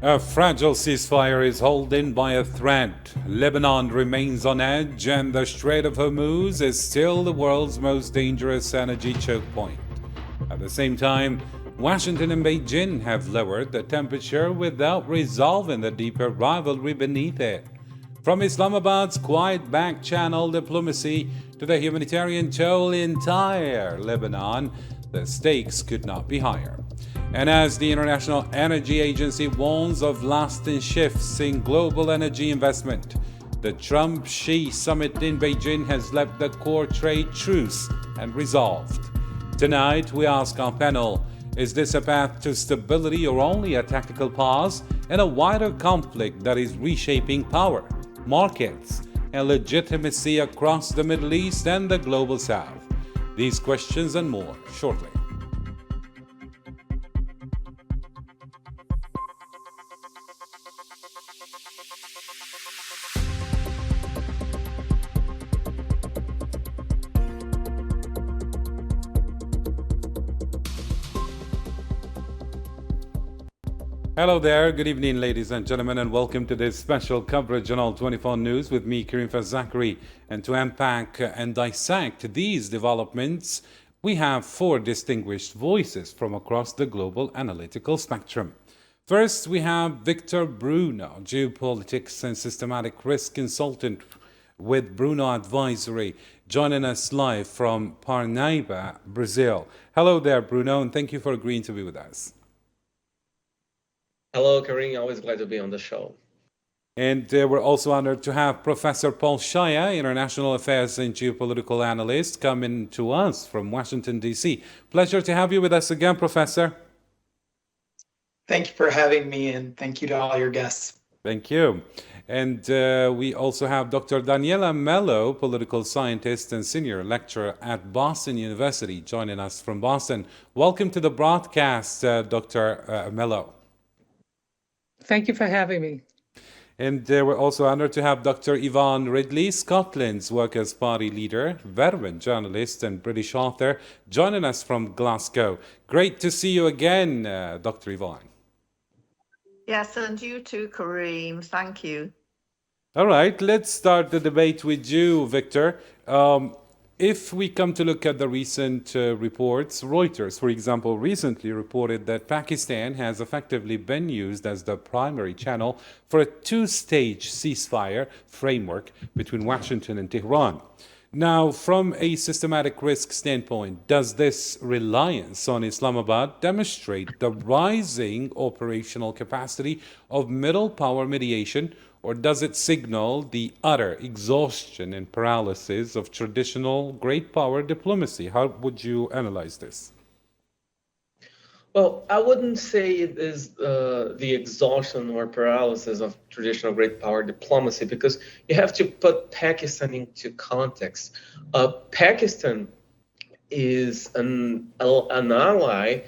A fragile ceasefire is holding by a thread. Lebanon remains on edge, and the Strait of Hormuz is still the world's most dangerous energy choke point. At the same time, Washington and Beijing have lowered the temperature without resolving the deeper rivalry beneath it. From Islamabad's quiet back-channel diplomacy to the humanitarian toll in entire Lebanon, the stakes could not be higher. And as the International Energy Agency warns of lasting shifts in global energy investment, the Trump-Xi summit in Beijing has left the core trade truce and resolved. Tonight, we ask our panel, is this a path to stability or only a tactical pause in a wider conflict that is reshaping power, markets, and legitimacy across the Middle East and the Global South? These questions and more shortly. Hello there, good evening ladies and gentlemen, and welcome to this special coverage on All 24 News with me, Karim Fazakri. And to unpack and dissect these developments, we have four distinguished voices from across the global analytical spectrum. First, we have Victor Bruno, geopolitics and systematic risk consultant with Bruno Advisory, joining us live from Parnaíba, Brazil. Hello there, Bruno, and thank you for agreeing to be with us. Hello, Karim. Always glad to be on the show. And we're also honored to have Professor Paul Shaya, International Affairs and Geopolitical Analyst, coming to us from Washington, D.C. Pleasure to have you with us again, Professor. Thank you for having me, and thank you to all your guests. Thank you. And we also have Dr. Daniela Mello, political scientist and senior lecturer at Boston University, joining us from Boston. Welcome to the broadcast, Dr. Mello. Thank you for having me. And we're also honored to have Dr. Yvonne Ridley, Scotland's Workers' Party leader, veteran journalist and British author, joining us from Glasgow. Great to see you again, Dr. Yvonne. Yes, and you too, Karim. Thank you. All right, let's start the debate with you, Victor. If we come to look at the recent reports, Reuters, for example, recently reported that Pakistan has effectively been used as the primary channel for a two-stage ceasefire framework between Washington and Tehran. Now, from a systematic risk standpoint, does this reliance on Islamabad demonstrate the rising operational capacity of middle power mediation, or does it signal the utter exhaustion and paralysis of traditional great power diplomacy? How would you analyze this? Well, I wouldn't say it is the exhaustion or paralysis of traditional great power diplomacy, because you have to put Pakistan into context. Pakistan is an ally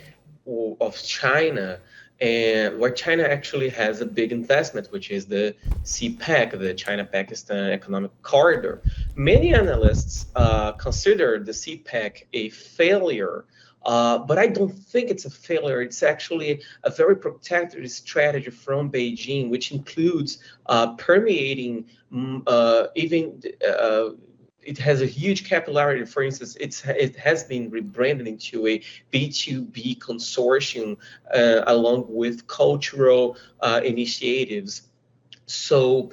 of China, and where China actually has a big investment, which is the CPEC, the China-Pakistan Economic Corridor. Many analysts consider the CPEC a failure, but I don't think it's a failure. It's actually a very protective strategy from Beijing, which includes permeating it has a huge capillarity. For instance, it has been rebranded into a B2B consortium along with cultural initiatives. So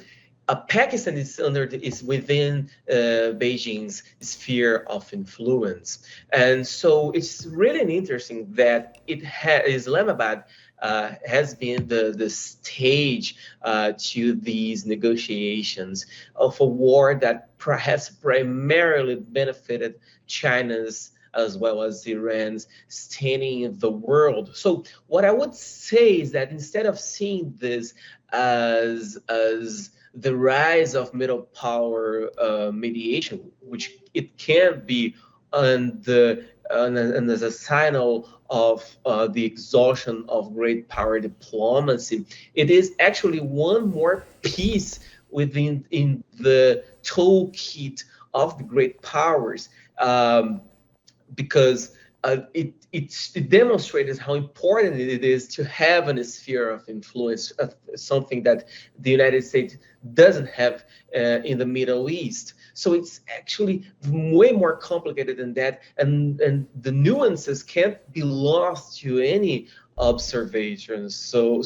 Pakistan is within Beijing's sphere of influence. And so it's really interesting that Islamabad has been the stage to these negotiations of a war that has primarily benefited China's as well as Iran's standing in the world. So what I would say is that instead of seeing this as the rise of middle power mediation, which it can be, and as a signal of the exhaustion of great power diplomacy, it is actually one more piece in the toolkit of the great powers, because it demonstrated how important it is to have a sphere of influence, something that the United States doesn't have in the Middle East. So it's actually way more complicated than that, and the nuances can't be lost to any observations. So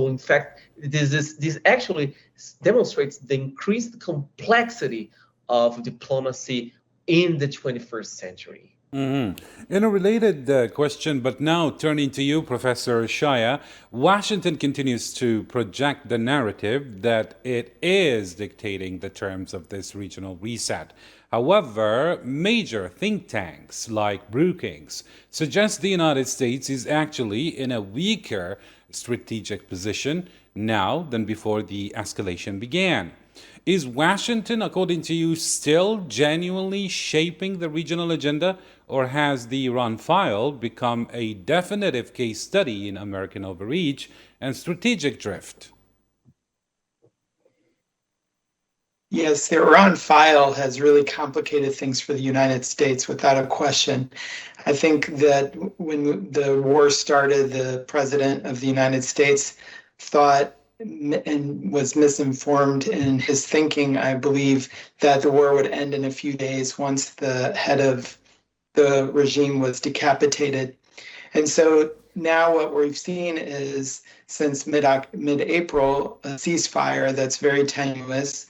in fact, this actually demonstrates the increased complexity of diplomacy in the 21st century. Mm-hmm. In a related question, but now turning to you, Professor Shaya, Washington continues to project the narrative that it is dictating the terms of this regional reset. However, major think tanks like Brookings suggest the United States is actually in a weaker strategic position now than before the escalation began. Is Washington, according to you, still genuinely shaping the regional agenda, or has the Iran file become a definitive case study in American overreach and strategic drift? Yes, the Iran file has really complicated things for the United States without a question. I think that when the war started, the president of the United States thought and was misinformed in his thinking, I believe, that the war would end in a few days once the head of the regime was decapitated. And so now what we've seen is, since mid-April, a ceasefire that's very tenuous.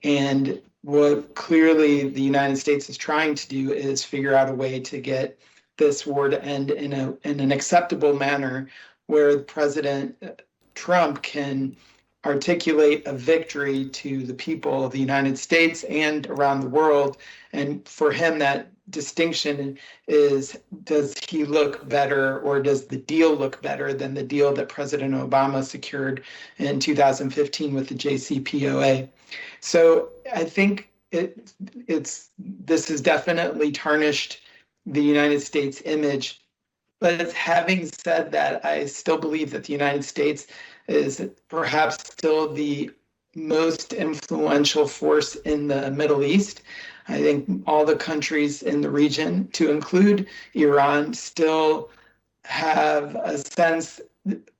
And what clearly the United States is trying to do is figure out a way to get this war to end in an acceptable manner, where President Trump can articulate a victory to the people of the United States and around the world. And for him, that distinction is, does he look better, or does the deal look better than the deal that President Obama secured in 2015 with the JCPOA? So I think this has definitely tarnished the United States image. But having said that, I still believe that the United States is perhaps still the most influential force in the Middle East. I think all the countries in the region, to include Iran, still have a sense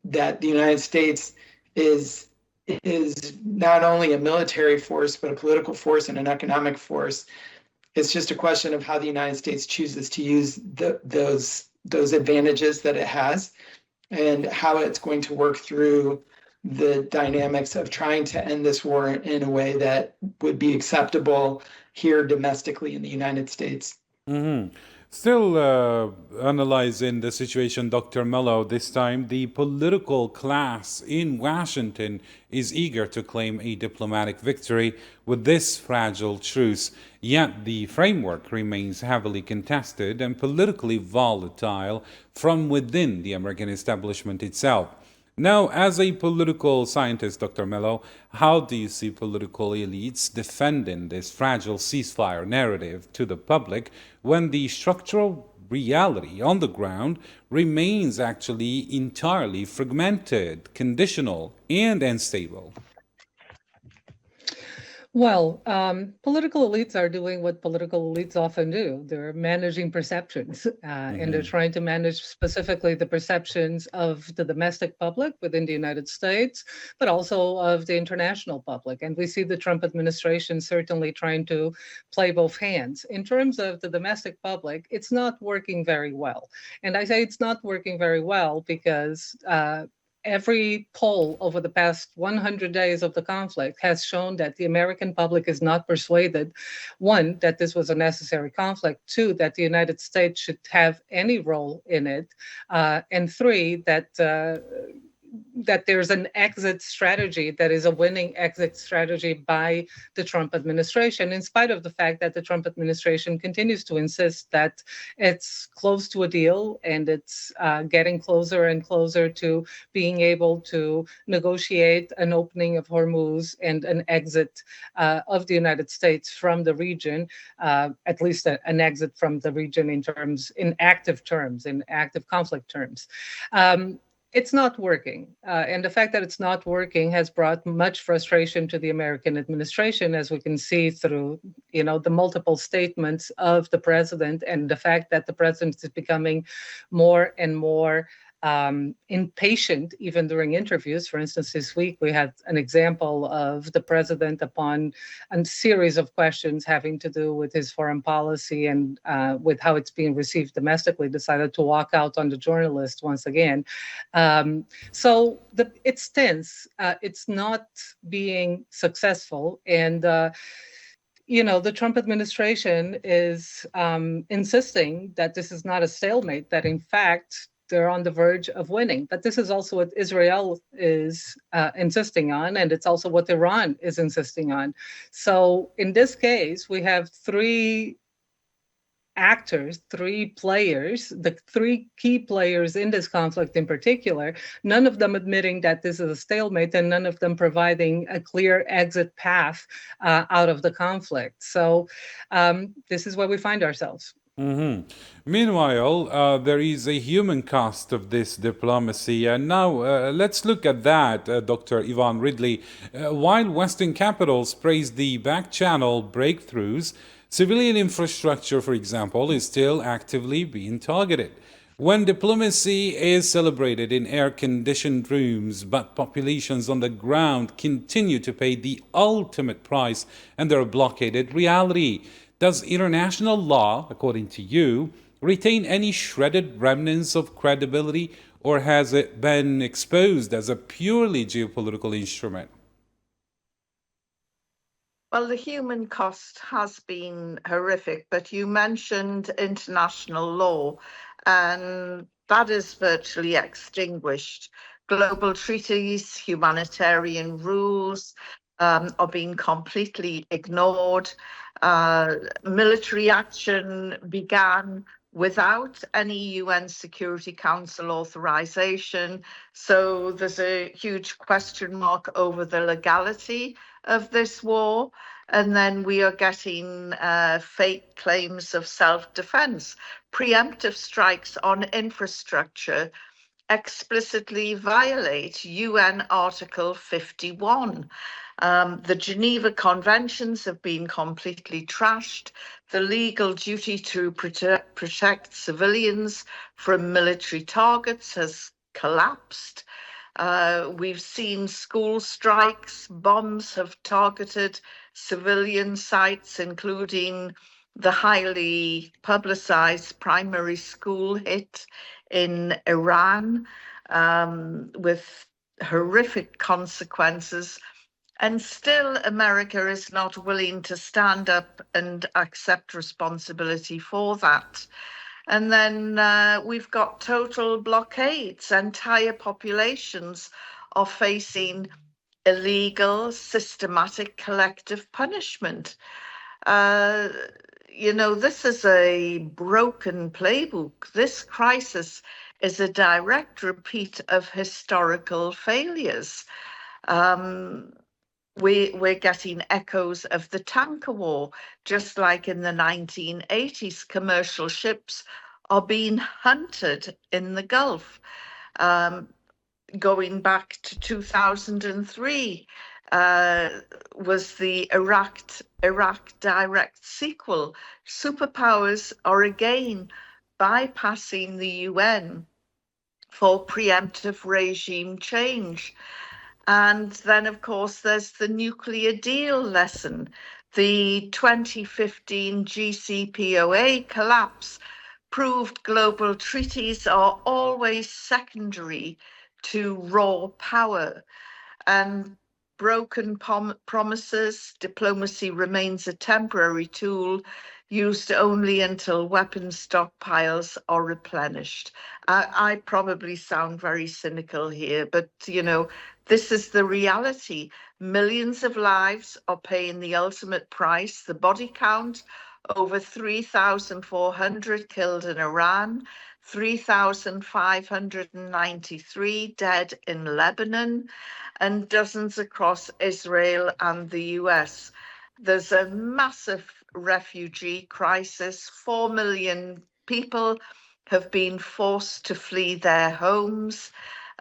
that the United States is not only a military force, but a political force and an economic force. It's just a question of how the United States chooses to use those advantages that it has, and how it's going to work through the dynamics of trying to end this war in a way that would be acceptable here domestically in the United States. Mm-hmm. Still analyzing the situation, Dr. Mello, this time the political class in Washington is eager to claim a diplomatic victory with this fragile truce, yet the framework remains heavily contested and politically volatile from within the American establishment itself. Now, as a political scientist, Dr. Mello, how do you see political elites defending this fragile ceasefire narrative to the public when the structural reality on the ground remains actually entirely fragmented, conditional, and unstable? Well, political elites are doing what political elites often do. They're managing perceptions, and they're trying to manage specifically the perceptions of the domestic public within the United States, but also of the international public. And we see the Trump administration certainly trying to play both hands. In terms of the domestic public, it's not working very well. And I say it's not working very well because every poll over the past 100 days of the conflict has shown that the American public is not persuaded, one, that this was a necessary conflict, two, that the United States should have any role in it, and three, that there's an exit strategy that is a winning exit strategy by the Trump administration, in spite of the fact that the Trump administration continues to insist that it's close to a deal and it's getting closer and closer to being able to negotiate an opening of Hormuz and an exit of the United States from the region, at least an exit from the region in active conflict terms. it's not working. And the fact that it's not working has brought much frustration to the American administration, as we can see through, the multiple statements of the president, and the fact that the president is becoming more and more impatient, even during interviews. For instance, this week we had an example of the president, upon a series of questions having to do with his foreign policy and with how it's being received domestically, decided to walk out on the journalist once again. So it's tense. It's not being successful. And the Trump administration is insisting that this is not a stalemate, that in fact, they're on the verge of winning. But this is also what Israel is insisting on, and it's also what Iran is insisting on. So in this case, we have three actors, three players, the three key players in this conflict in particular, none of them admitting that this is a stalemate, and none of them providing a clear exit path out of the conflict. So this is where we find ourselves. Mm-hmm. Meanwhile, there is a human cost of this diplomacy. And now let's look at that, Dr. Yvonne Ridley. While Western capitals praise the back-channel breakthroughs, civilian infrastructure, for example, is still actively being targeted. When diplomacy is celebrated in air-conditioned rooms, but populations on the ground continue to pay the ultimate price under a blockaded reality, does international law, according to you, retain any shredded remnants of credibility, or has it been exposed as a purely geopolitical instrument? Well, the human cost has been horrific, but you mentioned international law, and that is virtually extinguished. Global treaties, humanitarian rules are being completely ignored. Military action began without any UN Security Council authorization. So there's a huge question mark over the legality of this war. And then we are getting fake claims of self-defense. Preemptive strikes on infrastructure explicitly violate UN Article 51. The Geneva Conventions have been completely trashed. The legal duty to protect civilians from military targets has collapsed. We've seen school strikes. Bombs have targeted civilian sites, including the highly publicized primary school hit in Iran, with horrific consequences. And still, America is not willing to stand up and accept responsibility for that. And then we've got total blockades. Entire populations are facing illegal, systematic, collective punishment. This is a broken playbook. This crisis is a direct repeat of historical failures. We're getting echoes of the tanker war, just like in the 1980s. Commercial ships are being hunted in the Gulf. Going back to 2003 was the Iraq direct sequel. Superpowers are again bypassing the UN for preemptive regime change. And then, of course, there's the nuclear deal lesson. The 2015 GCPOA collapse proved global treaties are always secondary to raw power. And broken promises, diplomacy remains a temporary tool used only until weapon stockpiles are replenished. I probably sound very cynical here, but this is the reality. Millions of lives are paying the ultimate price. The body count, over 3,400 killed in Iran, 3,593 dead in Lebanon, and dozens across Israel and the US. There's a massive refugee crisis. 4 million people have been forced to flee their homes.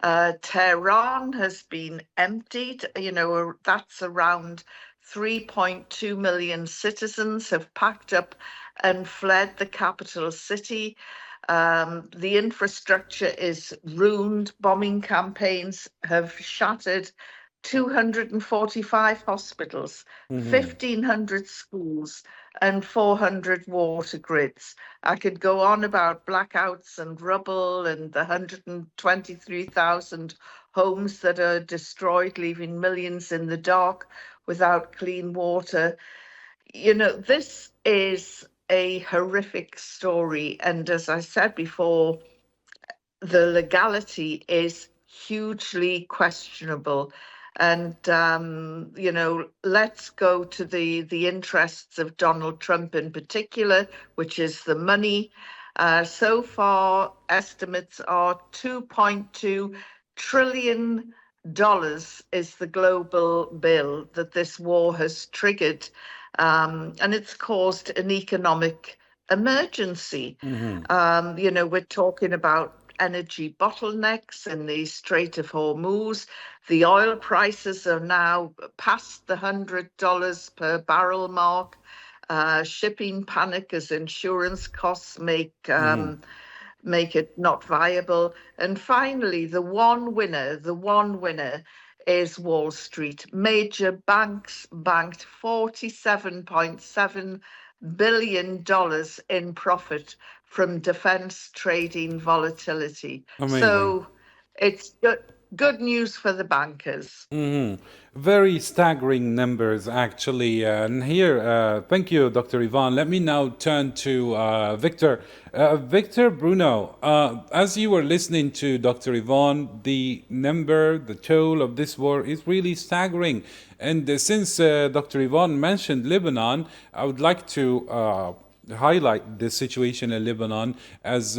Tehran has been emptied. That's around 3.2 million citizens have packed up and fled the capital city. The infrastructure is ruined. Bombing campaigns have shattered 245 hospitals, 1,500 schools, and 400 water grids. I could go on about blackouts and rubble and the 123,000 homes that are destroyed, leaving millions in the dark without clean water. This is a horrific story. And as I said before, the legality is hugely questionable. And, let's go to the interests of Donald Trump in particular, which is the money. So far, estimates are $2.2 trillion is the global bill that this war has triggered. And it's caused an economic emergency. We're talking about energy bottlenecks in the Strait of Hormuz. The oil prices are now past the $100 per barrel mark. Shipping panic as insurance costs make it not viable. And finally, the one winner is Wall Street. Major banks banked $47.7 billion in profit from defense trading volatility. Amazing. So it's good news for the bankers. Very staggering numbers, actually. And here, thank you, Dr. Yvonne. Let me now turn to Victor. Victor Bruno, as you were listening to Dr. Yvonne, the toll of this war is really staggering. And since Dr. Yvonne mentioned Lebanon, I would like to highlight the situation in Lebanon as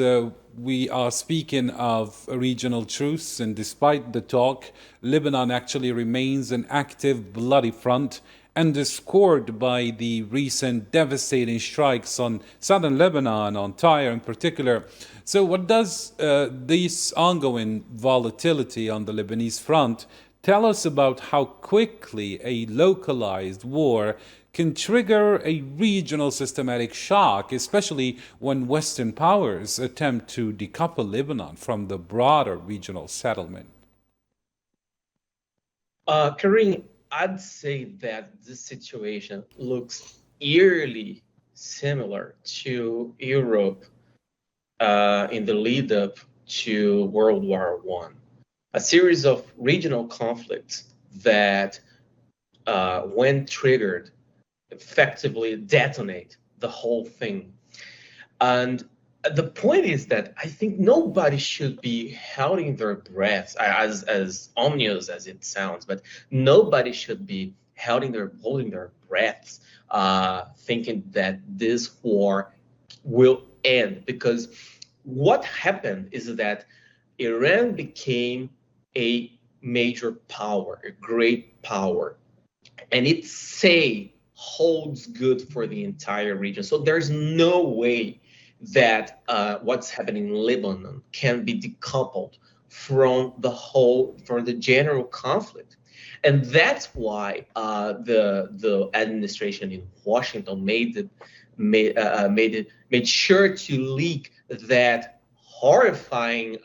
we are speaking of a regional truce, and despite the talk, Lebanon actually remains an active bloody front, underscored by the recent devastating strikes on southern Lebanon, on Tyre in particular. So what does this ongoing volatility on the Lebanese front tell us about how quickly a localized war can trigger a regional systematic shock, especially when Western powers attempt to decouple Lebanon from the broader regional settlement? Kareem, I'd say that this situation looks eerily similar to Europe in the lead up to World War I, a series of regional conflicts that, when triggered, effectively detonate the whole thing. And the point is that I think nobody should be holding their breaths, as ominous as it sounds, but nobody should be holding their breaths, thinking that this war will end. Because what happened is that Iran became a major power, a great power, and its say holds good for the entire region. So there's no way that what's happening in Lebanon can be decoupled from the general conflict. And that's why the administration in Washington made sure to leak that horrifying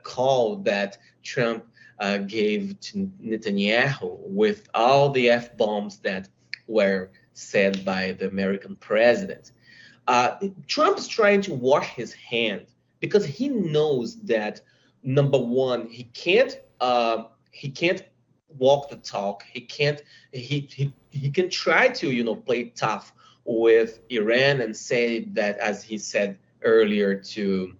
call that Trump gave to Netanyahu with all the F-bombs that were said by the American president. Trump is trying to wash his hands because he knows that, number one, he can't walk the talk. He can try to play tough with Iran and say that, as he said earlier to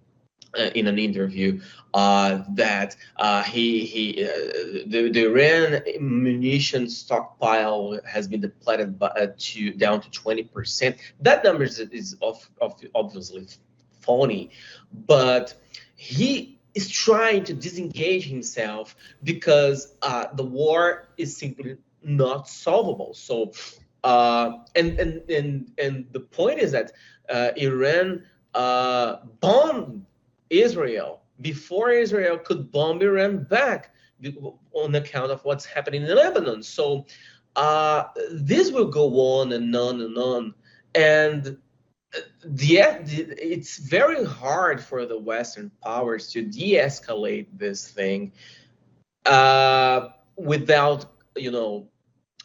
in an interview, that the Iran munition stockpile has been depleted down to 20%. That number is obviously phony, but he is trying to disengage himself because the war is simply not solvable. So, and the point is that Iran bombed Israel before Israel could bomb Iran back on account of what's happening in Lebanon. So this will go on and on and on. And it's very hard for the Western powers to de-escalate this thing without,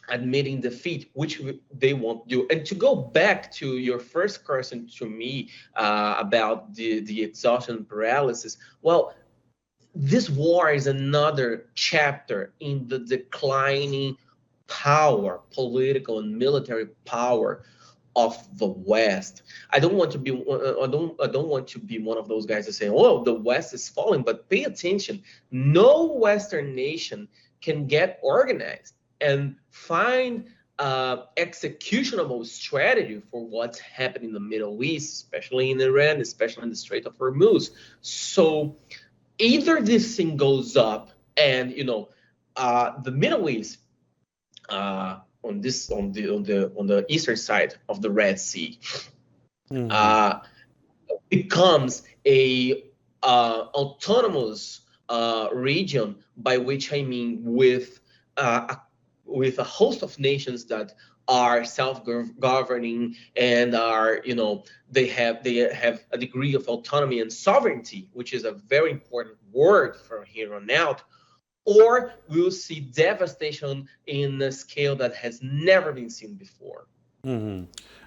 admitting defeat, which they won't do. And to go back to your first question to me about the exhaustion paralysis, well, this war is another chapter in the declining power, political and military power of the West. I don't want to be one of those guys that say, "Oh, the West is falling," but pay attention. No Western nation can get organized and find executionable strategy for what's happening in the Middle East, especially in Iran, especially in the Strait of Hormuz. So either this thing goes up, and the Middle East on the eastern side of the Red Sea becomes a autonomous region, by which I mean with a host of nations that are self-governing and are, they have a degree of autonomy and sovereignty, which is a very important word from here on out, or we'll see devastation in a scale that has never been seen before.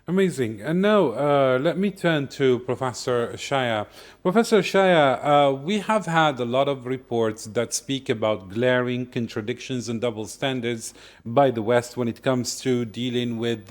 Amazing. And now let me turn to Professor Shaya. Professor Shaya, we have had a lot of reports that speak about glaring contradictions and double standards by the West when it comes to dealing with,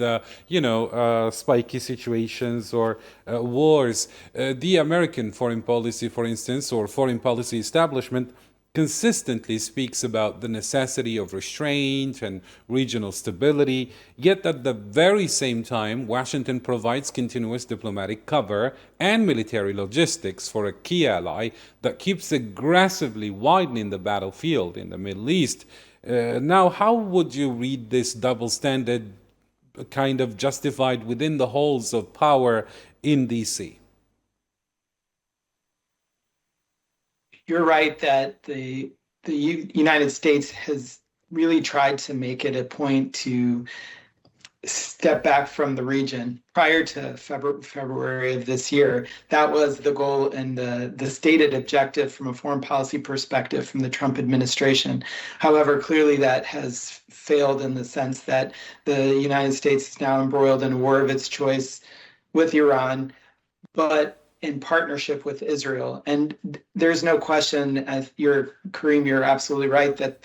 spiky situations or wars. The American foreign policy, for instance, or foreign policy establishment consistently speaks about the necessity of restraint and regional stability, yet at the very same time, Washington provides continuous diplomatic cover and military logistics for a key ally that keeps aggressively widening the battlefield in the Middle East. Now, how would you read this double standard kind of justified within the halls of power in D.C.? You're right that the United States has really tried to make it a point to step back from the region. Prior to February of this year, that was the goal and the stated objective from a foreign policy perspective from the Trump administration. However, clearly that has failed in the sense that the United States is now embroiled in a war of its choice with Iran, but in partnership with Israel. And there's no question, as Kareem, you're absolutely right, that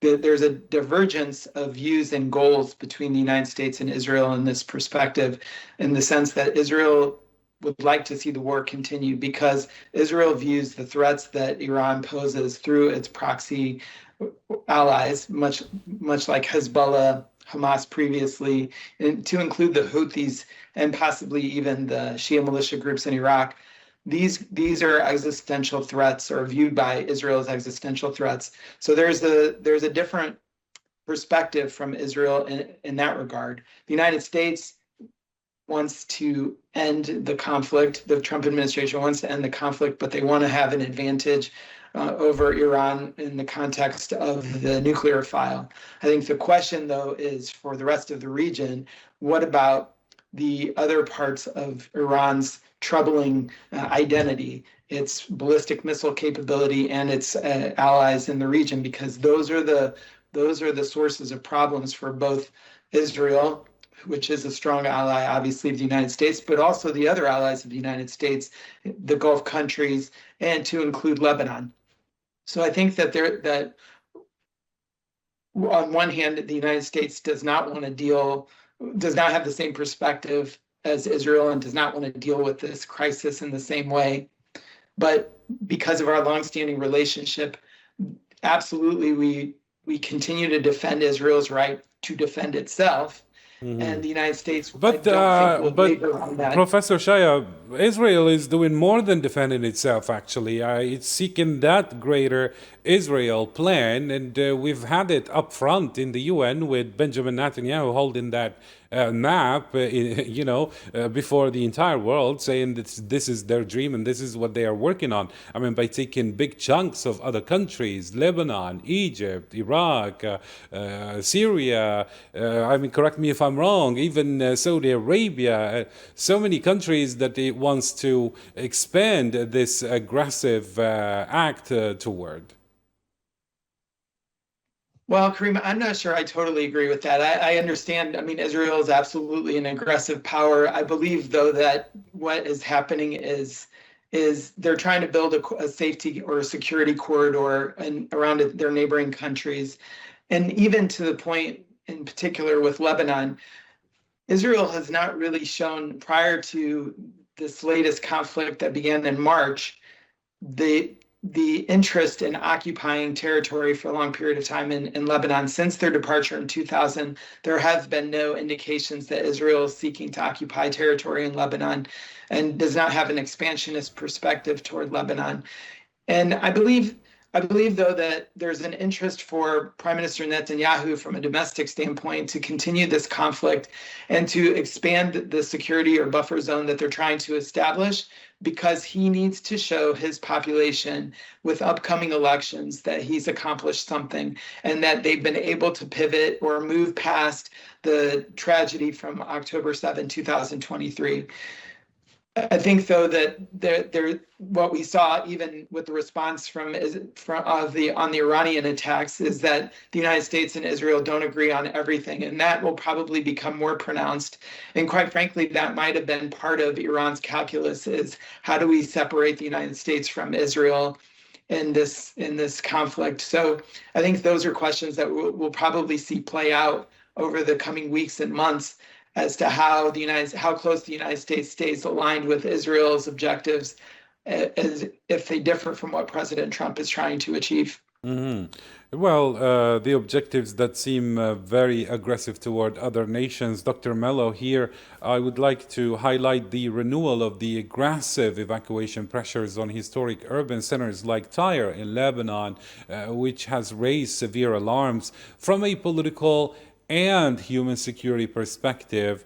there's a divergence of views and goals between the United States and Israel in this perspective, in the sense that Israel would like to see the war continue because Israel views the threats that Iran poses through its proxy allies, much like Hezbollah, Hamas previously, and to include the Houthis and possibly even the Shia militia groups in Iraq. These are existential threats, or viewed by Israel as existential threats. So there's a different perspective from Israel in that regard. The United States wants to end the conflict. The Trump administration wants to end the conflict, but they want to have an advantage over Iran in the context of the nuclear file. I think the question, though, is for the rest of the region, what about the other parts of Iran's troubling identity, its ballistic missile capability and its allies in the region? Because those are the sources of problems for both Israel, which is a strong ally, obviously, of the United States, but also the other allies of the United States, the Gulf countries, and to include Lebanon. So I think that on one hand, the United States does not have the same perspective as Israel and does not want to deal with this crisis in the same way. But because of our longstanding relationship, absolutely, we continue to defend Israel's right to defend itself. And the United States, but on that. Professor Shaya, Israel is doing more than defending itself, actually. It's seeking that greater Israel plan, and we've had it up front in the UN with Benjamin Netanyahu holding that map, before the entire world, saying that this is their dream and this is what they are working on. I mean, by taking big chunks of other countries, Lebanon, Egypt, Iraq, Syria, correct me if I'm wrong, even Saudi Arabia, so many countries that it wants to expand this aggressive act toward. Well, Kareem, I'm not sure I totally agree with that. I understand. I mean, Israel is absolutely an aggressive power. I believe, though, that what is happening is they're trying to build a safety or a security corridor around their neighboring countries. And even to the point, in particular with Lebanon, Israel has not really shown, prior to this latest conflict that began in March, the interest in occupying territory for a long period of time in Lebanon. Since their departure in 2000, there have been no indications that Israel is seeking to occupy territory in Lebanon and does not have an expansionist perspective toward Lebanon. And I believe, though, that there's an interest for Prime Minister Netanyahu from a domestic standpoint to continue this conflict and to expand the security or buffer zone that they're trying to establish, because he needs to show his population with upcoming elections that he's accomplished something and that they've been able to pivot or move past the tragedy from October 7, 2023. I think, though, that there what we saw even with the response on the Iranian attacks is that the United States and Israel don't agree on everything, and that will probably become more pronounced. And quite frankly, that might have been part of Iran's calculus: is how do we separate the United States from Israel in this conflict? So I think those are questions that we'll probably see play out over the coming weeks and months, as to how close the United States stays aligned with Israel's objectives, as if they differ from what President Trump is trying to achieve. Mm-hmm. Well, the objectives that seem very aggressive toward other nations. Dr. Mello, here I would like to highlight the renewal of the aggressive evacuation pressures on historic urban centers like Tyre in Lebanon, which has raised severe alarms from a political and human security perspective.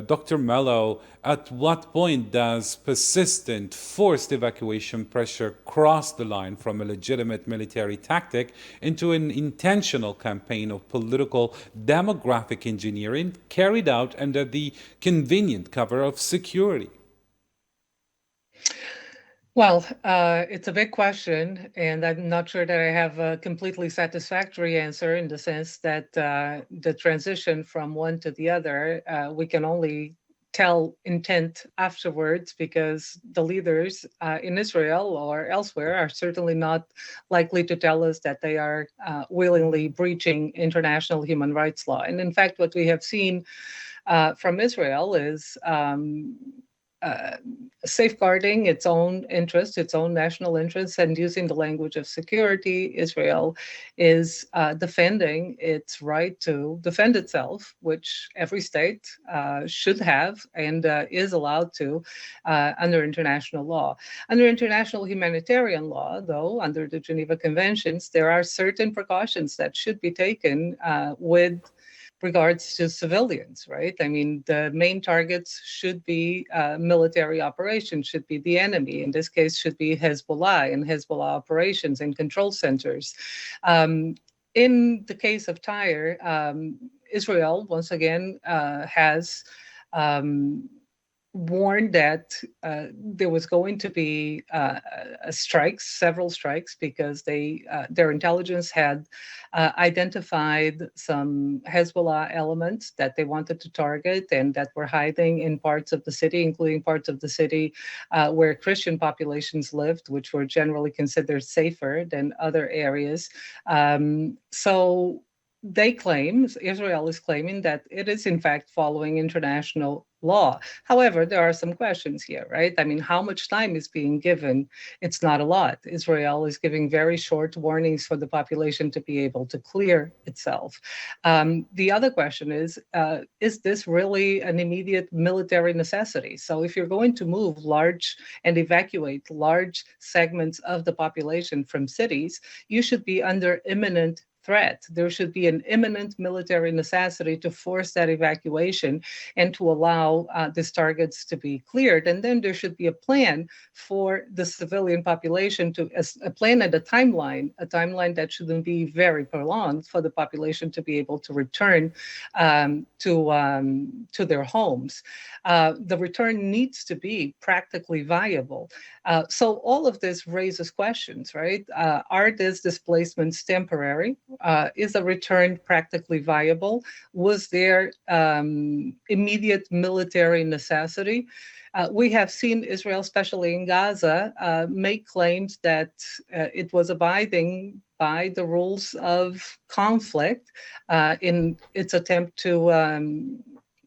Dr. Mello, at what point does persistent forced evacuation pressure cross the line from a legitimate military tactic into an intentional campaign of political demographic engineering carried out under the convenient cover of security? Well, it's a big question, and I'm not sure that I have a completely satisfactory answer, in the sense that the transition from one to the other, we can only tell intent afterwards, because the leaders in Israel or elsewhere are certainly not likely to tell us that they are willingly breaching international human rights law. And in fact, what we have seen from Israel is safeguarding its own interests, its own national interests, and using the language of security. Israel is defending its right to defend itself, which every state should have and is allowed to under international law. Under international humanitarian law, though, under the Geneva Conventions, there are certain precautions that should be taken with regards to civilians, right? I mean, the main targets should be military operations, should be the enemy. In this case, should be Hezbollah and Hezbollah operations and control centers. In the case of Tyre, Israel, once again, has warned that there was going to be several strikes, because their intelligence had identified some Hezbollah elements that they wanted to target and that were hiding in parts of the city, including parts of the city where Christian populations lived, which were generally considered safer than other areas. So they claim, Israel is claiming, that it is in fact following international law. However, there are some questions here, right? I mean, how much time is being given? It's not a lot. Israel is giving very short warnings for the population to be able to clear itself. The other question is this really an immediate military necessity? So if you're going to move large and evacuate large segments of the population from cities, you should be under imminent threat. There should be an imminent military necessity to force that evacuation and to allow these targets to be cleared. And then there should be a plan for the civilian population, a plan and a timeline that shouldn't be very prolonged, for the population to be able to return to their homes. The return needs to be practically viable. So all of this raises questions, right? Are these displacements temporary? Is a return practically viable? Was there immediate military necessity? We have seen Israel, especially in Gaza, make claims that it was abiding by the rules of conflict in its attempt to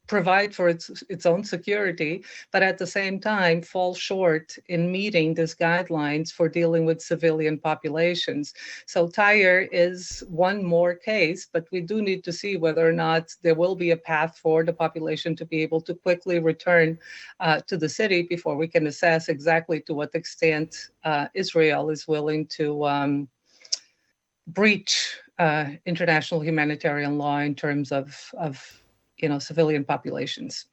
provide for its own security, but at the same time fall short in meeting these guidelines for dealing with civilian populations. So Tyre is one more case, but we do need to see whether or not there will be a path for the population to be able to quickly return to the city before we can assess exactly to what extent Israel is willing to breach international humanitarian law in terms of civilian populations.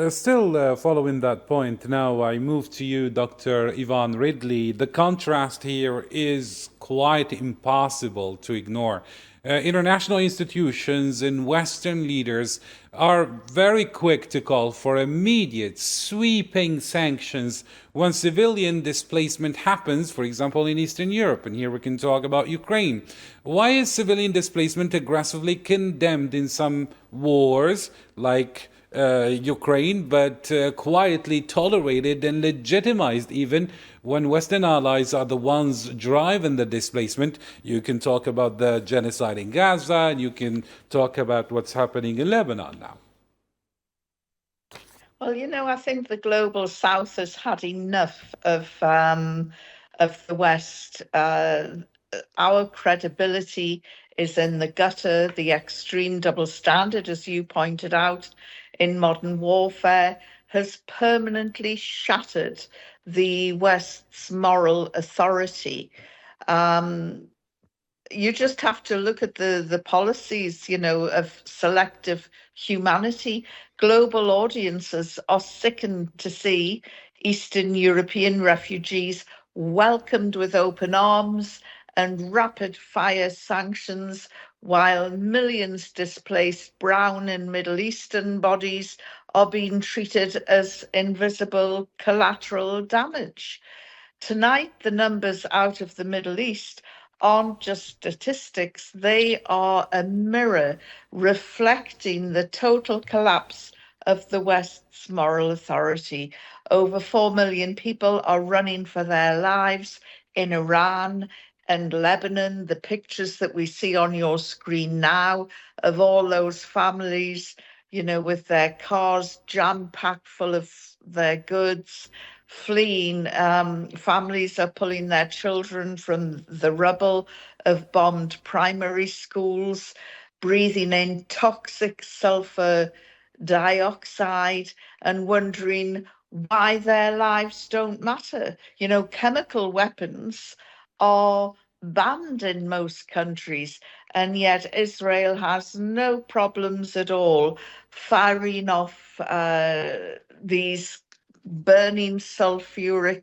Still following that point, now I move to you, Dr. Yvonne Ridley. The contrast here is quite impossible to ignore. International institutions and Western leaders are very quick to call for immediate, sweeping sanctions when civilian displacement happens, for example, in Eastern Europe. And here we can talk about Ukraine. Why is civilian displacement aggressively condemned in some wars, like Ukraine, but quietly tolerated and legitimized even when Western allies are the ones driving the displacement? You can talk about the genocide in Gaza, and you can talk about what's happening in Lebanon now. Well, I think the global South has had enough of the West. Our credibility is in the gutter. The extreme double standard, as you pointed out, in modern warfare has permanently shattered the West's moral authority. You just have to look at the policies, of selective humanity. Global audiences are sickened to see Eastern European refugees welcomed with open arms and rapid fire sanctions, while millions displaced brown and Middle Eastern bodies are being treated as invisible collateral damage. Tonight, the numbers out of the Middle East aren't just statistics, they are a mirror reflecting the total collapse of the West's moral authority. Over 4 million people are running for their lives in Iran and Lebanon. The pictures that we see on your screen now of all those families, with their cars jam-packed full of their goods, fleeing. Families are pulling their children from the rubble of bombed primary schools, breathing in toxic sulfur dioxide and wondering why their lives don't matter. Chemical weapons are banned in most countries, and yet Israel has no problems at all firing off these burning sulfuric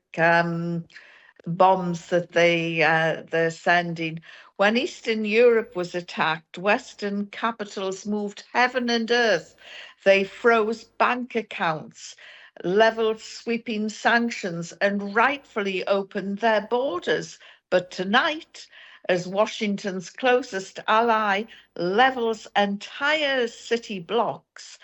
bombs that they're sending. When Eastern Europe was attacked, Western capitals moved heaven and earth. They froze bank accounts, leveled sweeping sanctions, and rightfully opened their borders. But tonight, as Washington's closest ally levels entire city blocks,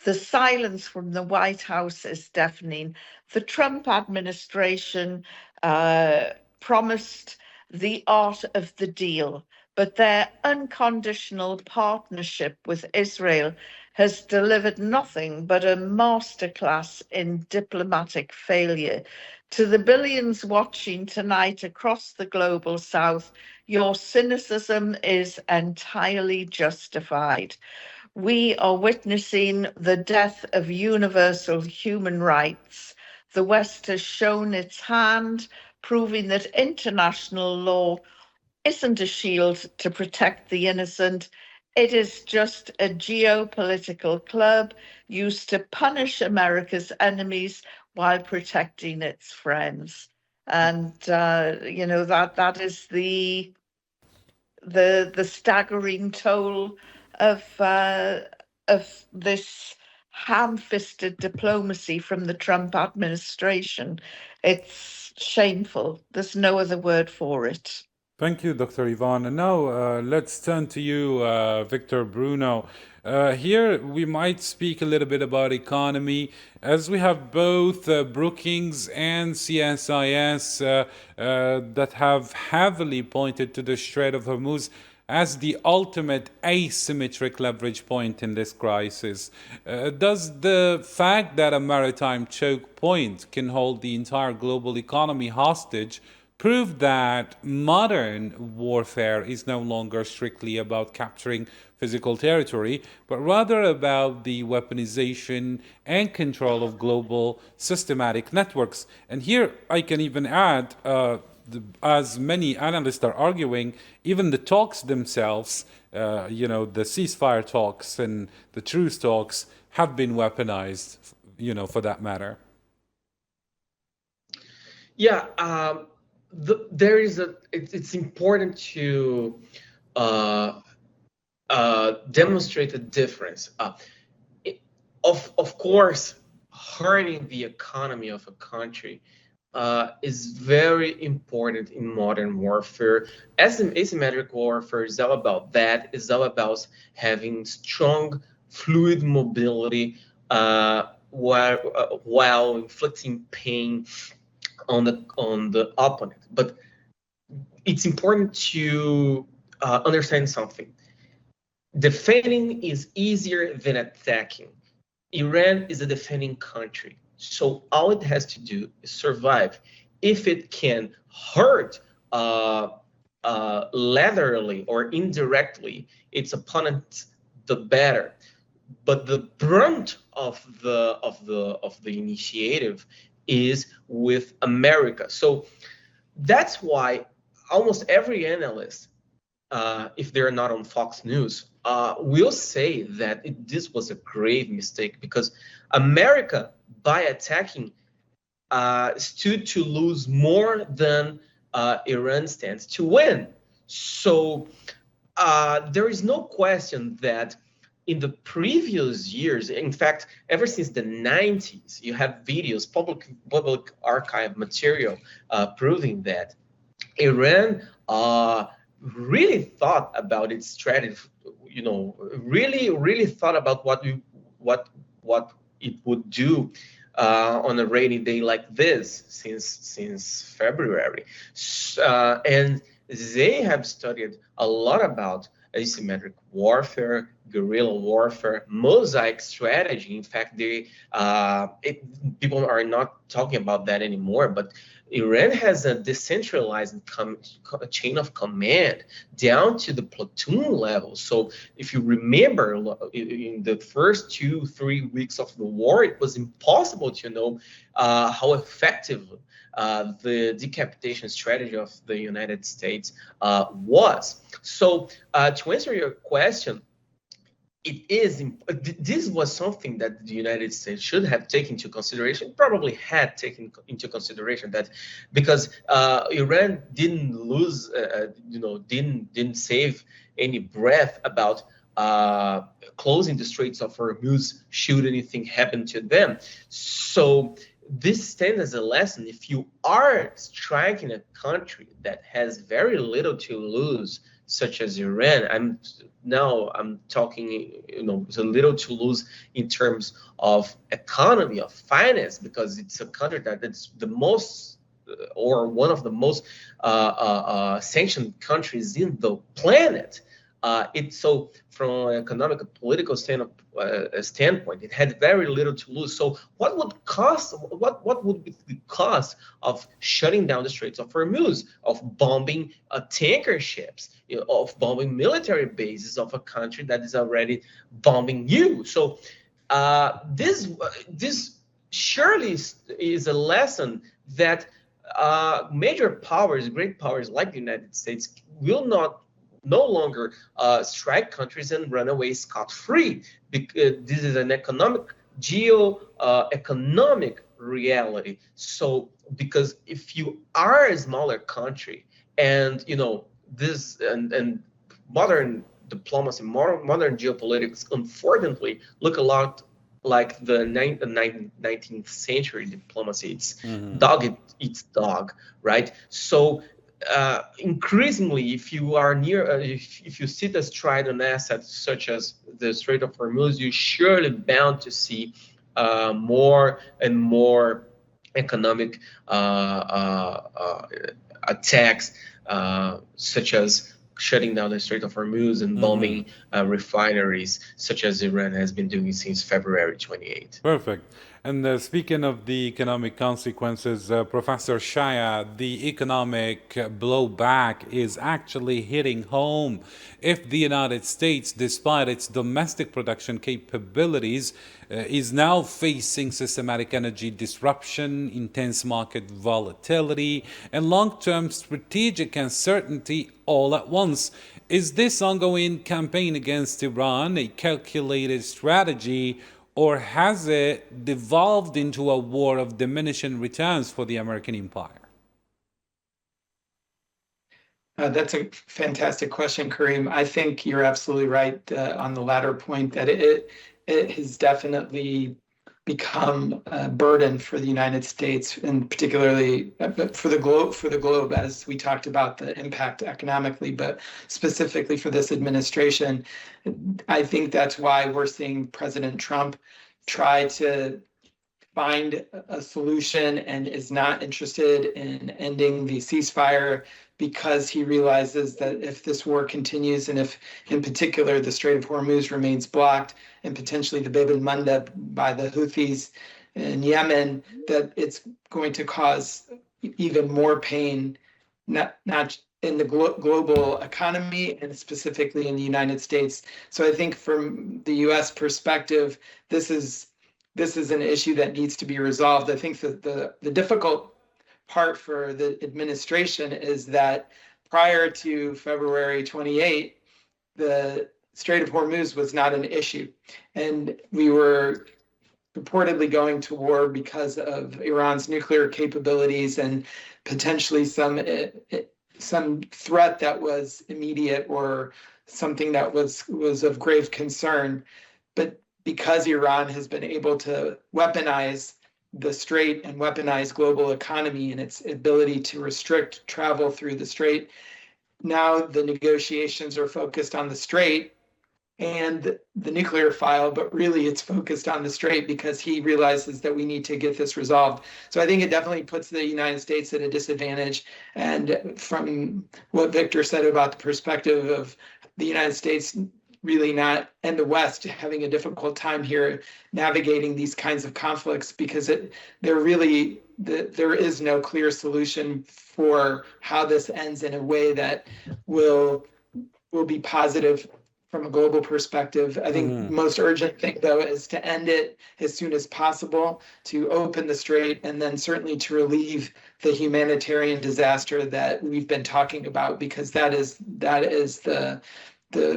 the silence from the White House is deafening. The Trump administration promised the art of the deal, but their unconditional partnership with Israel has delivered nothing but a masterclass in diplomatic failure. To the billions watching tonight across the global South, your cynicism is entirely justified. We are witnessing the death of universal human rights. The West has shown its hand, proving that international law isn't a shield to protect the innocent. It is just a geopolitical club used to punish America's enemies while protecting its friends. And that is the staggering toll of this ham-fisted diplomacy from the Trump administration. It's shameful. There's no other word for it. Thank you, Dr. Yvonne. And now let's turn to you, Victor Bruno. Here we might speak a little bit about economy, as we have both Brookings and CSIS that have heavily pointed to the Strait of Hormuz as the ultimate asymmetric leverage point in this crisis. Does the fact that a maritime choke point can hold the entire global economy hostage prove that modern warfare is no longer strictly about capturing physical territory, but rather about the weaponization and control of global systematic networks? And here I can even add, as many analysts are arguing, even the talks themselves, the ceasefire talks and the truce talks, have been weaponized, for that matter. Yeah. It's important to demonstrate the difference. Of course, hurting the economy of a country is very important in modern warfare. Asymmetric warfare is all about that. It's all about having strong, fluid mobility while inflicting pain on the opponent. But it's important to understand something. Defending is easier than attacking. Iran is a defending country, so all it has to do is survive. If it can hurt laterally or indirectly its opponent, the better. But the brunt of the initiative is with America. So that's why almost every analyst, if they're not on Fox News, will say that this was a grave mistake, because America, by attacking, stood to lose more than Iran stands to win. So there is no question that in the previous years, in fact, ever since the 90s, you have videos, public archive material proving that Iran really thought about its strategy, really thought about what it would do on a rainy day like this since February. And they have studied a lot about asymmetric warfare, guerrilla warfare, mosaic strategy. In fact, people are not talking about that anymore, but Iran has a decentralized chain of command down to the platoon level. So if you remember, in the first 2-3 weeks of the war, it was impossible to know how effective the decapitation strategy of the United States was. So to answer your question, this was something that the United States should have taken into consideration, probably had taken into consideration, that because Iran didn't lose, didn't save any breath about closing the Straits of Hormuz should anything happen to them. So this stands as a lesson. If you are striking a country that has very little to lose, such as Iran, I'm talking, it's a little to lose in terms of economy, of finance, because it's a country that's the most, or one of the most sanctioned countries in the planet. So from an economic and political standpoint, it had very little to lose. So what would be the cost of shutting down the Straits of Hormuz, of bombing tanker ships, of bombing military bases of a country that is already bombing you? So this surely is a lesson that major powers, great powers like the United States, will no longer strike countries and run away scot-free, because this is an economic reality. So because if you are a smaller country, and this and modern diplomacy, modern geopolitics, unfortunately, look a lot like the 19th century diplomacy. It's dog eats dog, right? So increasingly, if you are near, if you sit astride an asset such as the Strait of Hormuz, you're surely bound to see more and more economic attacks, such as shutting down the Strait of Hormuz and bombing refineries, such as Iran has been doing since February 28. Perfect. And speaking of the economic consequences, Professor Shaya, the economic blowback is actually hitting home. If the United States, despite its domestic production capabilities, is now facing systematic energy disruption, intense market volatility, and long-term strategic uncertainty all at once, is this ongoing campaign against Iran a calculated strategy, or has it devolved into a war of diminishing returns for the American empire? That's a fantastic question, Kareem. I think you're absolutely right on the latter point, that it has definitely become a burden for the United States, and particularly for the globe, as we talked about the impact economically, but specifically for this administration. I think that's why we're seeing President Trump try to find a solution and is not interested in ending the ceasefire, because he realizes that if this war continues, and if in particular the Strait of Hormuz remains blocked, and potentially the Bab el-Mandeb by the Houthis in Yemen, that it's going to cause even more pain, not in the global economy and specifically in the United States. So I think from the U.S. perspective, this is an issue that needs to be resolved. I think that the difficult part for the administration is that prior to February 28, the Strait of Hormuz was not an issue, and we were purportedly going to war because of Iran's nuclear capabilities and potentially some threat that was immediate or something that was of grave concern. But because Iran has been able to weaponize the Strait and weaponize global economy and its ability to restrict travel through the Strait, now the negotiations are focused on the Strait and the nuclear file, but really it's focused on the Strait because he realizes that we need to get this resolved. So I think it definitely puts the United States at a disadvantage. And from what Victor said about the perspective of the United States really not, and the West having a difficult time here navigating these kinds of conflicts, because there is no clear solution for how this ends in a way that will be positive from a global perspective. I think most urgent thing, though, is to end it as soon as possible, to open the Strait, and then certainly to relieve the humanitarian disaster that we've been talking about, because that is the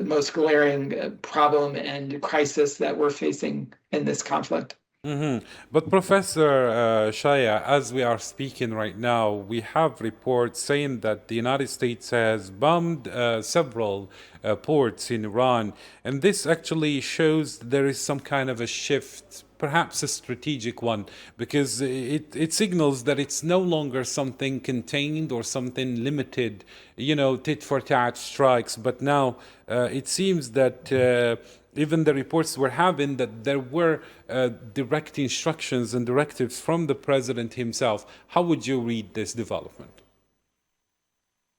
most glaring problem and crisis that we're facing in this conflict. But Professor Shaya, as we are speaking right now, we have reports saying that the United States has bombed several ports in Iran, and this actually shows there is some kind of a shift, perhaps a strategic one, because it signals that it's no longer something contained or something limited, tit for tat strikes, but now it seems that even the reports we're having that there were direct instructions and directives from the president himself. How would you read this development?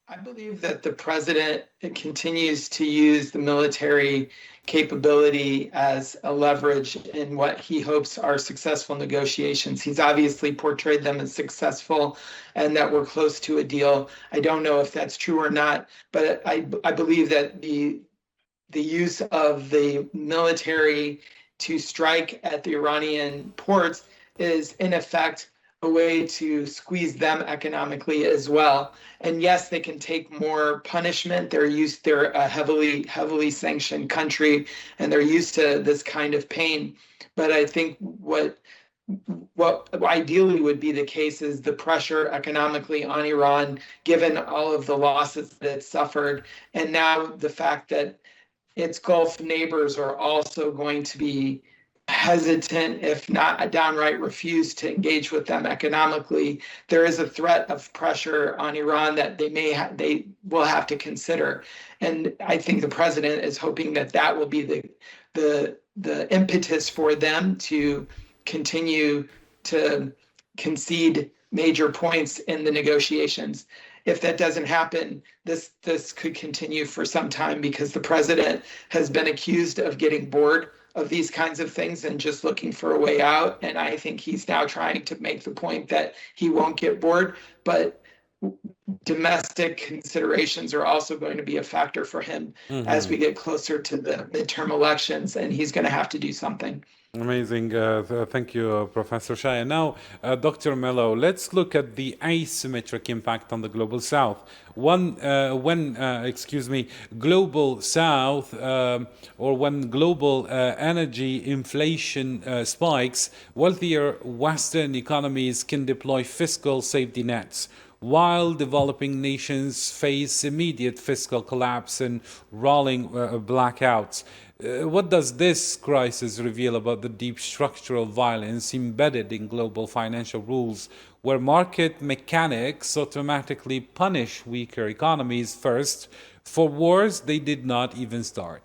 I believe that the president continues to use the military capability as a leverage in what he hopes are successful negotiations. He's obviously portrayed them as successful and that we're close to a deal. I don't know if that's true or not, but I believe that the use of the military to strike at the Iranian ports is in effect a way to squeeze them economically as well. And yes, they can take more punishment. They're a heavily sanctioned country, and they're used to this kind of pain. But I think what ideally would be the case is the pressure economically on Iran, given all of the losses that it suffered, and now the fact that its Gulf neighbors are also going to be hesitant, if not downright refuse to engage with them economically. There is a threat of pressure on Iran that they will have to consider. And I think the president is hoping that will be the impetus for them to continue to concede major points in the negotiations. If that doesn't happen, this could continue for some time, because the president has been accused of getting bored of these kinds of things and just looking for a way out. And I think he's now trying to make the point that he won't get bored, but domestic considerations are also going to be a factor for him as we get closer to the midterm elections, and he's going to have to do something. Amazing. Thank you, Professor Shaya. Now, Dr. Mello, let's look at the asymmetric impact on the global south. When global south or when global energy inflation spikes, wealthier Western economies can deploy fiscal safety nets, while developing nations face immediate fiscal collapse and rolling blackouts. What does this crisis reveal about the deep structural violence embedded in global financial rules, where market mechanics automatically punish weaker economies first for wars they did not even start?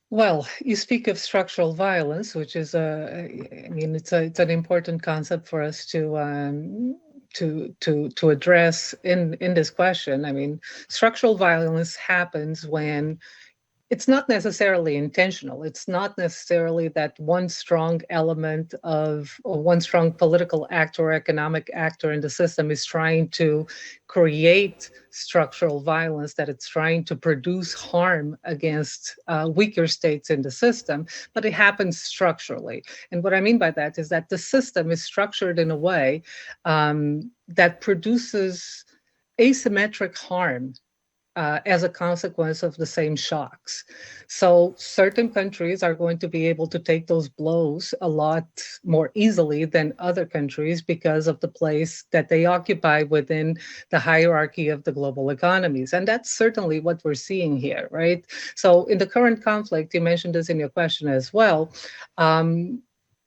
Well, you speak of structural violence, which is it's an important concept for us to address in this question. I mean, structural violence happens when it's not necessarily intentional. It's not necessarily that one strong element or one strong political actor or economic actor in the system is trying to create structural violence, that it's trying to produce harm against weaker states in the system, but it happens structurally. And what I mean by that is that the system is structured in a way that produces asymmetric harm as a consequence of the same shocks. So certain countries are going to be able to take those blows a lot more easily than other countries because of the place that they occupy within the hierarchy of the global economies. And that's certainly what we're seeing here, right? So in the current conflict, you mentioned this in your question as well,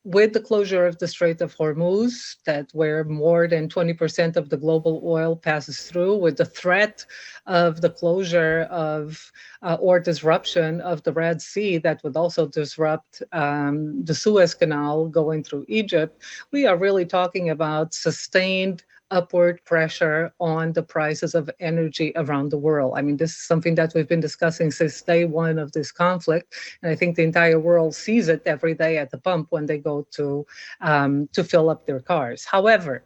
with the closure of the Strait of Hormuz, where more than 20% of the global oil passes through, with the threat of the closure of or disruption of the Red Sea that would also disrupt the Suez Canal going through Egypt, we are really talking about sustained upward pressure on the prices of energy around the world. I mean, this is something that we've been discussing since day one of this conflict, and I think the entire world sees it every day at the pump when they go to fill up their cars. However,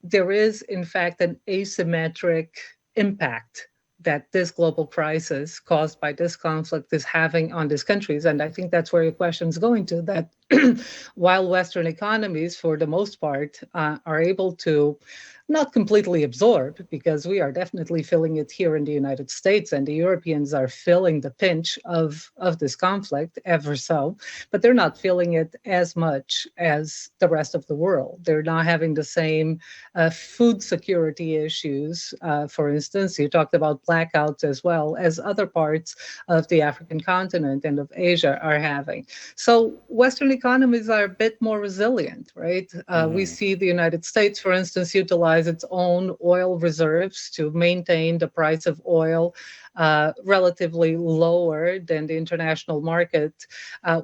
there is, in fact, an asymmetric impact that this global crisis caused by this conflict is having on these countries. And I think that's where your question is going to, that while Western economies, for the most part, are able to not completely absorb, because we are definitely feeling it here in the United States, and the Europeans are feeling the pinch of this conflict ever so, but they're not feeling it as much as the rest of the world. They're not having the same food security issues. For instance, you talked about blackouts as well, as other parts of the African continent and of Asia are having. So Western economies are a bit more resilient, right? We see the United States, for instance, utilize its own oil reserves to maintain the price of oil relatively lower than the international market.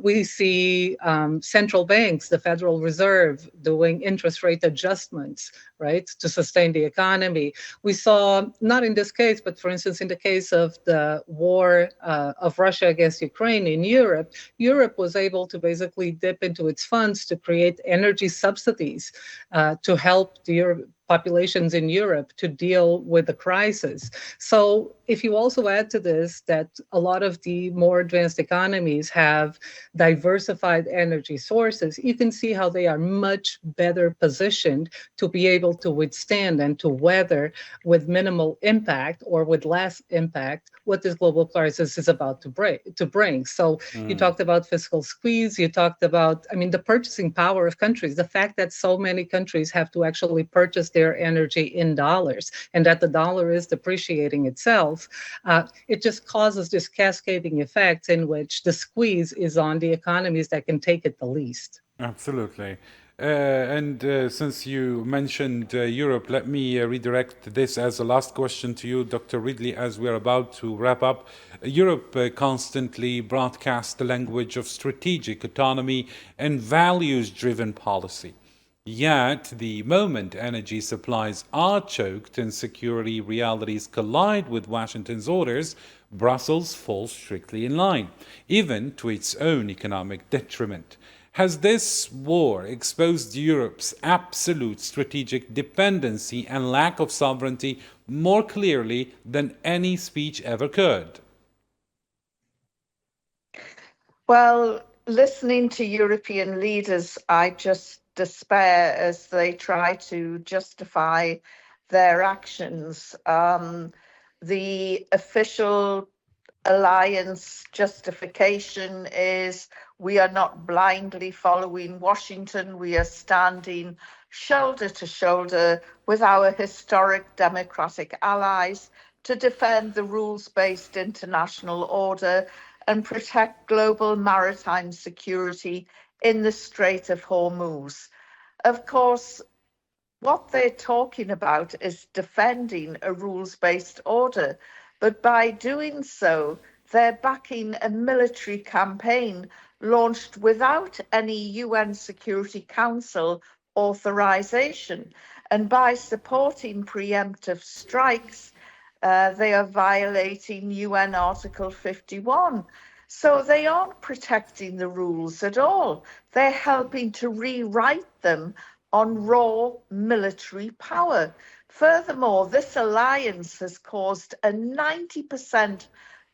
We see central banks, the Federal Reserve, doing interest rate adjustments, right, to sustain the economy. We saw, not in this case, but for instance, in the case of the war of Russia against Ukraine in Europe, Europe was able to basically dip into its funds to create energy subsidies to help the populations in Europe to deal with the crisis. So if you also add to this that a lot of the more advanced economies have diversified energy sources, you can see how they are much better positioned to be able to withstand and to weather with minimal impact or with less impact what this global crisis is about to bring. So you talked about fiscal squeeze, you talked about, I mean, the purchasing power of countries, the fact that so many countries have to actually purchase their energy in dollars and that the dollar is depreciating itself, it just causes this cascading effect in which the squeeze is on the economies that can take it the least. Absolutely. Since you mentioned Europe, let me redirect this as a last question to you, Dr. Ridley, as we're about to wrap up. Europe constantly broadcasts the language of strategic autonomy and values-driven policy. Yet, the moment energy supplies are choked and security realities collide with Washington's orders, Brussels falls strictly in line, even to its own economic detriment. Has this war exposed Europe's absolute strategic dependency and lack of sovereignty more clearly than any speech ever could? Well, listening to European leaders, I just despair as they try to justify their actions. The official alliance justification is we are not blindly following Washington. We are standing shoulder to shoulder with our historic democratic allies to defend the rules-based international order and protect global maritime security in the Strait of Hormuz. Of course, what they're talking about is defending a rules-based order, but by doing so, they're backing a military campaign launched without any UN Security Council authorization. And by supporting preemptive strikes, they are violating UN Article 51. So they aren't protecting the rules at all. They're helping to rewrite them on raw military power. Furthermore, this alliance has caused a 90%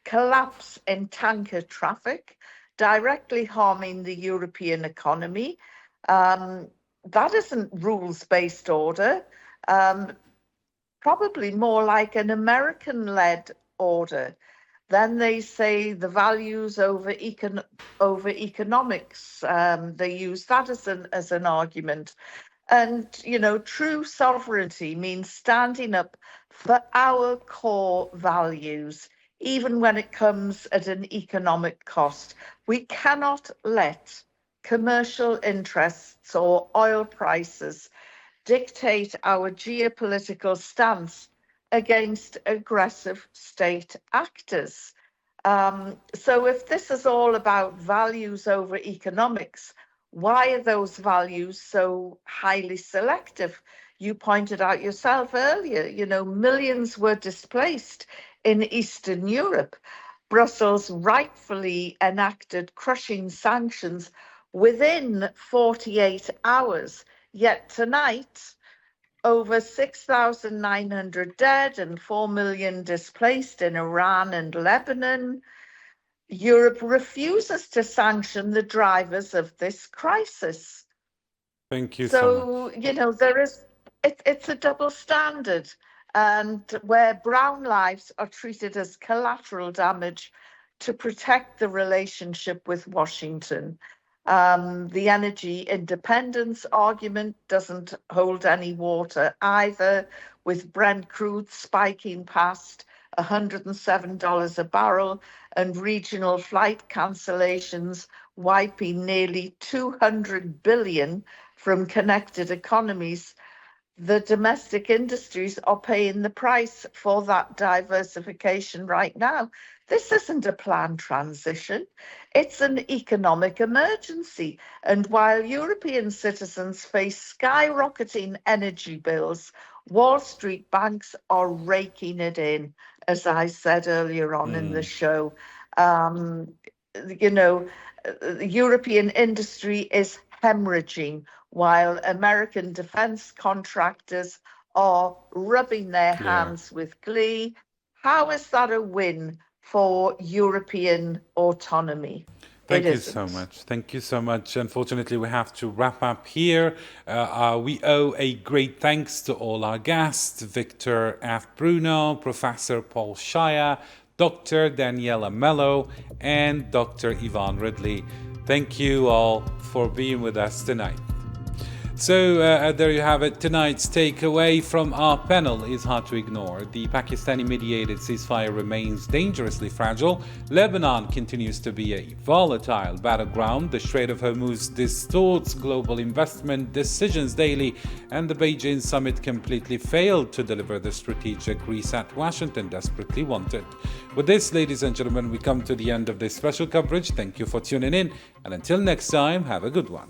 collapse in tanker traffic, directly harming the European economy. That isn't rules-based order, probably more like an American-led order. Then they say the values over economics. They use that as an argument. And, you know, true sovereignty means standing up for our core values, even when it comes at an economic cost. We cannot let commercial interests or oil prices dictate our geopolitical stance against aggressive state actors. So if this is all about values over economics, why are those values so highly selective? You pointed out yourself earlier, you know, millions were displaced in Eastern Europe. Brussels rightfully enacted crushing sanctions within 48 hours. Yet tonight, over 6,900 dead and 4 million displaced in Iran and Lebanon. Europe refuses to sanction the drivers of this crisis. Thank you so much. So, you know, it's a double standard, and where brown lives are treated as collateral damage to protect the relationship with Washington. The energy independence argument doesn't hold any water either, with Brent crude spiking past $107 a barrel and regional flight cancellations wiping nearly 200 billion from connected economies. The domestic industries are paying the price for that diversification right now. This isn't a planned transition. It's an economic emergency. And while European citizens face skyrocketing energy bills, Wall Street banks are raking it in, as I said earlier on in the show. You know, the European industry is hemorrhaging while American defense contractors are rubbing their hands with glee. How is that a win for European autonomy? Thank you so much. Thank you so much. Unfortunately, we have to wrap up here. We owe a great thanks to all our guests, Victor F. Bruno, Professor Paul Shire, Dr. Daniela Mello, and Dr. Yvonne Ridley. Thank you all for being with us tonight. So there you have it. Tonight's takeaway from our panel is hard to ignore. The Pakistani-mediated ceasefire remains dangerously fragile. Lebanon continues to be a volatile battleground. The Strait of Hormuz distorts global investment decisions daily, and the Beijing summit completely failed to deliver the strategic reset Washington desperately wanted. With this, ladies and gentlemen, we come to the end of this special coverage. Thank you for tuning in, and until next time, have a good one.